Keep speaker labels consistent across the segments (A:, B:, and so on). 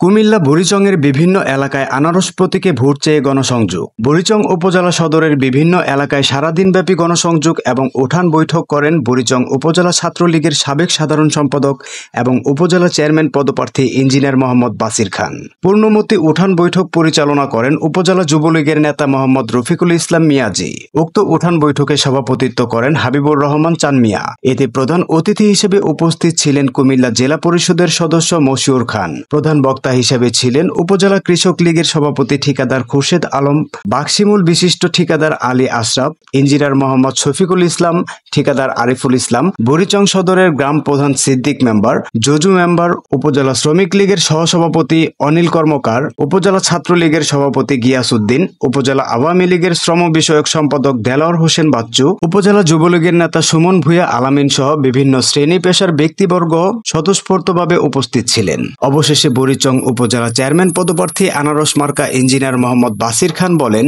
A: কুমিল্লা বুড়িচংয়ের বিভিন্ন এলাকায় আনারস প্রতীকে ভোট চেয়ে গণসংযোগ। বুড়িচং উপজেলা সদরের বিভিন্ন এলাকায় সারাদিনব্যাপী গণসংযোগ এবং উঠান বৈঠক করেন বুড়িচং উপজেলা ছাত্রলীগের সাবেক সাধারণ সম্পাদক এবং উপজেলা চেয়ারম্যান পদপ্রার্থী ইঞ্জিনিয়ার মোহাম্মদ বাসির খান। পূর্ণমতি উঠান বৈঠক পরিচালনা করেন উপজেলা যুবলীগের নেতা মোহাম্মদ রফিকুল ইসলাম মিয়াজি। উক্ত উঠান বৈঠকে সভাপতিত্ব করেন হাবিবুর রহমান চান মিয়া। এতে প্রধান অতিথি হিসেবে উপস্থিত ছিলেন কুমিল্লা জেলা পরিষদের সদস্য মশিউর খান। প্রধান বক্তা হিসেবে ছিলেন উপজেলা কৃষক লীগের সভাপতি ঠিকাদার খুরশেদ আলম, বাক্সিমূল বিশিষ্ট ঠিকাদার আলী আশরাফ, ইঞ্জিনিয়ার মোহাম্মদ শফিকুল ইসলাম, ঠিকাদার আরিফুল ইসলাম, বুড়িচং সদরের গ্রাম প্রধান সিদ্দিক মেম্বার, জজু মেম্বার, উপজেলা শ্রমিক লীগের সহসভাপতি অনিল কর্মকার, উপজেলা ছাত্রলীগের সভাপতি গিয়াস উদ্দিন, উপজেলা আওয়ামী লীগের শ্রম বিষয়ক সম্পাদক দেলোয়ার হোসেন বাচ্চু, উপজেলা যুবলীগের নেতা সুমন ভূঁইয়া আলামিন সহ বিভিন্ন শ্রেণী পেশার ব্যক্তিবর্গ স্বতঃস্ফূর্তভাবে উপস্থিত ছিলেন। অবশেষে বুড়িচং উপজেলা চেয়ারম্যান পদপ্রার্থী আনারস মার্কা ইঞ্জিনিয়ার মোহাম্মদ বাসির খান বলেন,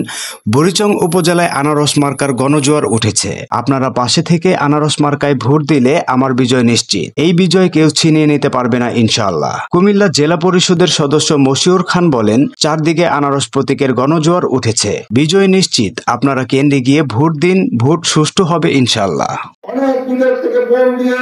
A: বুড়িচং উপজেলায় আনারস মার্কার গণজোয়ার উঠেছে। আপনারা পাশে থেকে আনারস মার্কায় ভোট দিলে আমার বিজয় নিশ্চিত। এই বিজয় কেউ ছিনিয়ে নিতে পারবে না ইনশাআল্লাহ। কুমিল্লা জেলা পরিষদের সদস্য মশিউর খান বলেন, চারদিকে আনারস প্রতীকের গণজোয়ার উঠেছে। বিজয় নিশ্চিত। আপনারা কেন্দ্রে গিয়ে ভোট দিন, ভোট সুষ্ঠু হবে ইনশাআল্লাহ।
B: অনেক দূরের থেকে ফোন দিয়ে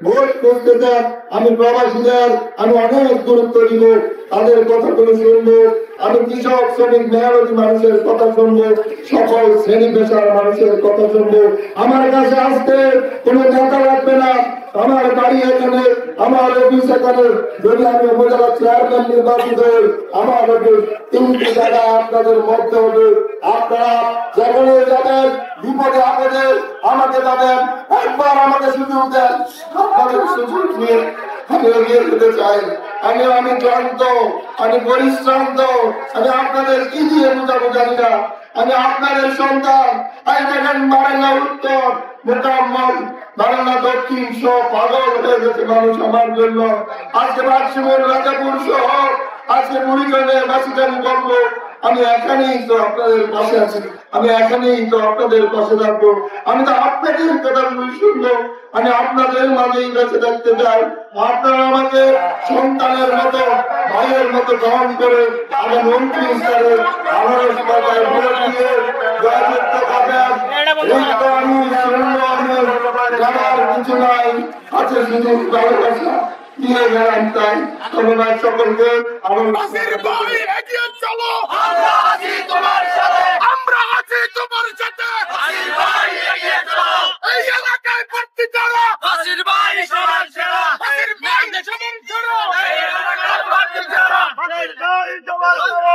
B: ভোট করতে চান, আমি প্রবাসীদের আমি অনেক গুরুত্ব দিব, তাদের কথাগুলো শুনবো। আমি কৃষক শ্রমিক মেহনতি মানুষের কথা শুনবো, সকল শ্রেণী পেশার মানুষের কথা শুনবো। আমার কাছে আসতে কোনো নেতা লাগবে না, আমার বাড়ি এখানে, আমার অফিস এখানে। যদি আমি উপজেলা চেয়ারম্যান নির্বাচিত হই, আমার অফিস 3টি জায়গা আপনাদের মধ্যে হবে। আপনারা যেখানে যাবেন, বিপদে আপদে আমাকে পাবেন, একবার আমাকে সুযোগ দেন। আপনাদের সুযোগ নিয়ে আমি এগিয়ে যেতে চাই। আমি ক্লান্ত, আমি পরিশ্রান্ত, আমি আপনাদের কি দিয়ে বুঝাবো জানি না। আমি আপনাদের সন্তান। আমি দেখেন বারাঙ্গা উত্তর, মোকাম্মল, বারাঙ্গা দক্ষিণ সব পাগল হয়ে গেছে মানুষ আমার জন্য। আজকে বাক্সিমুল রাজাপুর সহ আজকে বুড়িচংয়ের বাসীকে আমি বলবো, আমি এখানেই তো আপনাদের পাশে আছি, আমি এখানেই তো আপনাদের পাশে থাকবো। আমি তো আপনাদের কথাগুলো শুনবো, আমি আপনাদের মাঝেই বেঁচে থাকতে চাই। আপনারা আমাকে সন্তানের মতো, ভাইয়ের মতো গ্রহণ করে আমি মন্ত্রী হিসাবে আনারস মার্কায় ভোট দিয়ে জয়যুক্ত করবেন। এই তো আমি শুনবো, আমার কিছু নাই, আছে শুধু ভালোবাসা দিয়ে গেলাম। তাই ধন্যবাদ সকলকে।
C: বাসির ভাই এগিয়ে চলো, আমরা আছি তোমার সাথে, আমরা আছি তোমার সাথে। বাসির ভাই এগিয়ে চলো, এই এলাকায় প্রার্থী যারা, বাসির ভাই সবার সেরা, বাসির ভাই সবার সেরা, এই এলাকায় প্রার্থী যারা, বাসির ভাই সবার সেরা।